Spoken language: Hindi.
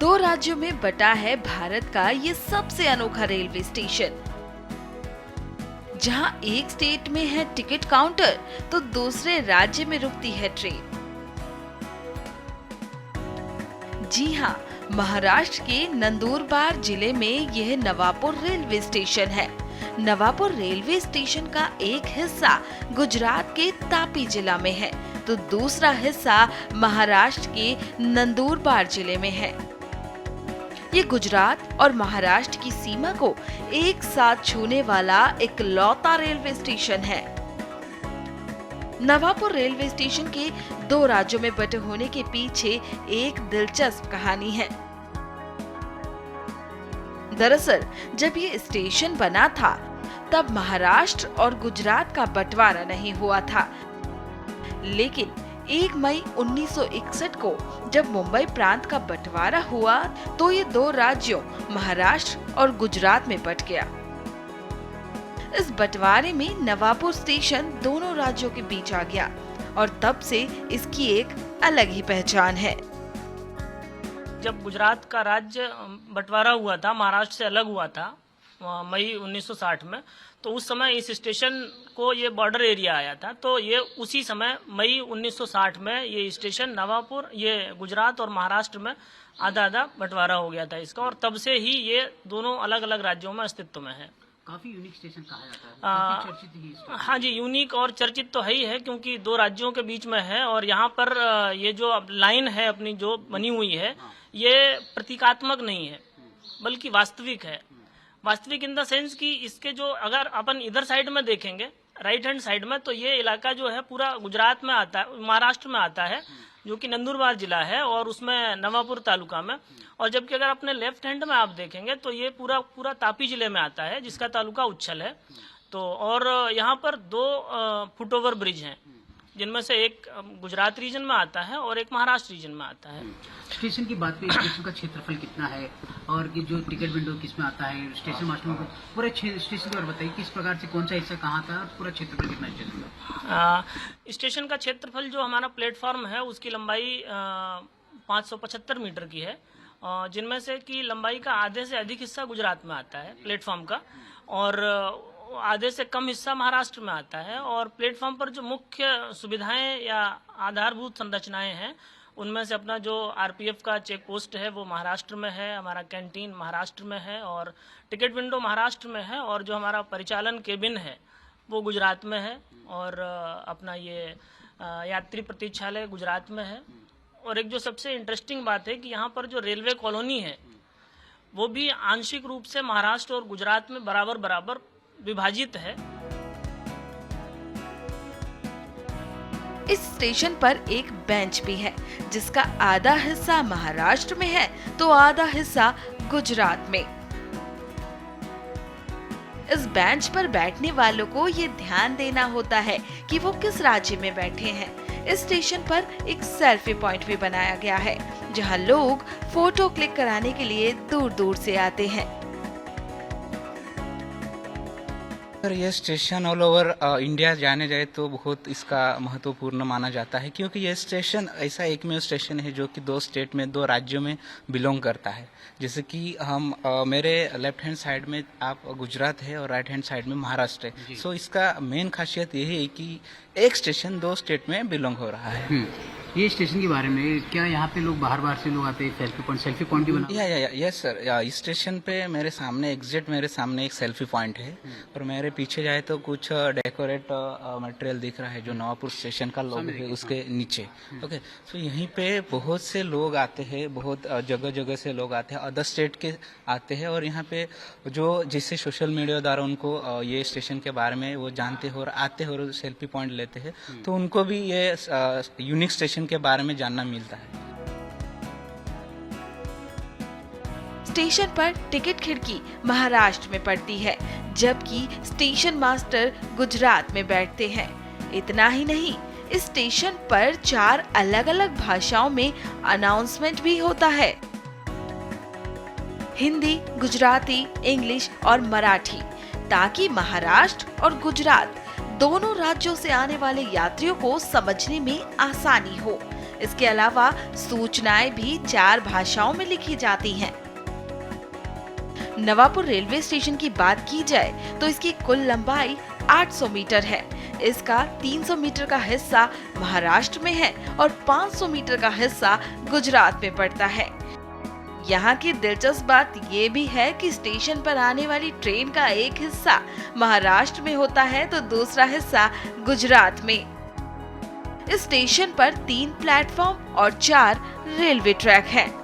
दो राज्यों में बटा है भारत का ये सबसे अनोखा रेलवे स्टेशन, जहां एक स्टेट में है टिकट काउंटर तो दूसरे राज्य में रुकती है ट्रेन। जी हां, महाराष्ट्र के नंदुरबार जिले में यह नवापुर रेलवे स्टेशन है। नवापुर रेलवे स्टेशन का एक हिस्सा गुजरात के तापी जिला में है तो दूसरा हिस्सा महाराष्ट्र के नंदुरबार जिले में है। ये गुजरात और महाराष्ट्र की सीमा को एक साथ छूने वाला इकलौता रेलवे स्टेशन है। नवापुर रेलवे स्टेशन के दो राज्यों में बटे होने के पीछे एक दिलचस्प कहानी है। दरअसल जब ये स्टेशन बना था तब महाराष्ट्र और गुजरात का बंटवारा नहीं हुआ था, लेकिन 1 मई 1961 को जब मुंबई प्रांत का बंटवारा हुआ तो ये दो राज्यों महाराष्ट्र और गुजरात में बट गया। इस बंटवारे में नवापुर स्टेशन दोनों राज्यों के बीच आ गया और तब से इसकी एक अलग ही पहचान है। जब गुजरात का राज्य बंटवारा हुआ था, महाराष्ट्र से अलग हुआ था मई 1960 में, तो उस समय इस स्टेशन को ये बॉर्डर एरिया आया था। तो ये उसी समय मई 1960 में ये स्टेशन नवापुर, ये गुजरात और महाराष्ट्र में आधा आधा बंटवारा हो गया था इसका, और तब से ही ये दोनों अलग अलग राज्यों में अस्तित्व में है। काफी यूनिक स्टेशन कहा जाता है, काफी चर्चित ही स्टेशन। हाँ जी, यूनिक और चर्चित तो है ही है, क्योंकि दो राज्यों के बीच में है और यहाँ पर ये जो लाइन है अपनी जो बनी हुई है, ये प्रतीकात्मक नहीं है बल्कि वास्तविक है। वास्तविक इन द सेंस कि इसके जो अगर अपन इधर साइड में देखेंगे, राइट हैंड साइड में, तो ये इलाका जो है पूरा गुजरात में आता है, महाराष्ट्र में आता है, जो कि नंदुरबार जिला है और उसमें नवापुर तालुका में। और जबकि अगर अपने लेफ्ट हैंड में आप देखेंगे तो ये पूरा तापी जिले में आता है, जिसका तालुका उच्छल है। तो और यहाँ पर 2 फुटओवर ब्रिज हैं, जिनमें से एक गुजरात रीजन में आता है और एक महाराष्ट्र रीजन में आता है। स्टेशन की बात करें, स्टेशन का क्षेत्रफल कितना है और ये जो टिकट विंडो किसमें आता है, स्टेशन मास्टर को पूरे स्टेशन के बारे में बताइए, किस प्रकार से कौन सा हिस्सा कहाँ था और पूरा क्षेत्रफल कितना है स्टेशन का? स्टेशन का क्षेत्रफल जो हमारा प्लेटफॉर्म है उसकी लंबाई 575 मीटर की है, जिनमें से कि लंबाई का आधे से अधिक हिस्सा गुजरात में आता है प्लेटफॉर्म का, और आधे से कम हिस्सा महाराष्ट्र में आता है। और प्लेटफॉर्म पर जो मुख्य सुविधाएं या आधारभूत संरचनाएं हैं, उनमें से अपना जो आरपीएफ का चेक पोस्ट है वो महाराष्ट्र में है, हमारा कैंटीन महाराष्ट्र में है और टिकट विंडो महाराष्ट्र में है, और जो हमारा परिचालन केबिन है वो गुजरात में है, और अपना ये यात्री प्रतीक्षालय गुजरात में है। और एक जो सबसे इंटरेस्टिंग बात है कि यहाँ पर जो रेलवे कॉलोनी है वो भी आंशिक रूप से महाराष्ट्र और गुजरात में बराबर बराबर विभाजित है। इस स्टेशन पर एक बेंच भी है, जिसका आधा हिस्सा महाराष्ट्र में है तो आधा हिस्सा गुजरात में। इस बेंच पर बैठने वालों को ये ध्यान देना होता है कि वो किस राज्य में बैठे हैं। इस स्टेशन पर एक सेल्फी पॉइंट भी बनाया गया है, जहां लोग फोटो क्लिक कराने के लिए दूर दूर से आते हैं। सर, ये स्टेशन ऑल ओवर इंडिया जाने जाए तो बहुत इसका महत्वपूर्ण माना जाता है, क्योंकि ये स्टेशन ऐसा एकमेव स्टेशन है जो कि 2 स्टेट में, 2 राज्यों में बिलोंग करता है। जैसे कि हम मेरे लेफ्ट हैंड साइड में आप गुजरात है और राइट हैंड साइड में महाराष्ट्र है। सो इसका मेन खासियत यही है कि एक स्टेशन 2 स्टेट में बिलोंग हो रहा है। ये स्टेशन के बारे में क्या यहाँ पे लोग बाहर से लोग आते हैं, सेल्फी पॉइंट भी बना? यस सर, इस स्टेशन पे मेरे सामने एक सेल्फी पॉइंट है, और मेरे पीछे जाए तो कुछ डेकोरेट मटेरियल दिख रहा है जो नवापुर स्टेशन का लोगो है उसके नीचे। ओके, तो यहीं पे बहुत से लोग आते हैं, बहुत जगह जगह से लोग आते हैं, अदर स्टेट के आते हैं, और यहाँ पे जो जिससे सोशल मीडिया द्वारा उनको ये स्टेशन के बारे में वो जानते हो और आते हो और सेल्फी पॉइंट लेते हैं, तो उनको भी ये यूनिक स्टेशन के बारे में जानना मिलता है। स्टेशन पर टिकट खिड़की महाराष्ट्र में पड़ती है, जबकि स्टेशन मास्टर गुजरात में बैठते हैं। इतना ही नहीं, इस स्टेशन पर 4 अलग अलग भाषाओं में अनाउंसमेंट भी होता है, हिंदी, गुजराती, इंग्लिश और मराठी, ताकि महाराष्ट्र और गुजरात दोनों राज्यों से आने वाले यात्रियों को समझने में आसानी हो। इसके अलावा सूचनाएं भी 4 भाषाओं में लिखी जाती हैं। नवापुर रेलवे स्टेशन की बात की जाए तो इसकी कुल लंबाई 800 मीटर है। इसका 300 मीटर का हिस्सा महाराष्ट्र में है और 500 मीटर का हिस्सा गुजरात में पड़ता है। यहाँ की दिलचस्प बात ये भी है कि स्टेशन पर आने वाली ट्रेन का एक हिस्सा महाराष्ट्र में होता है तो दूसरा हिस्सा गुजरात में। इस स्टेशन पर 3 प्लेटफॉर्म और 4 रेलवे ट्रैक हैं।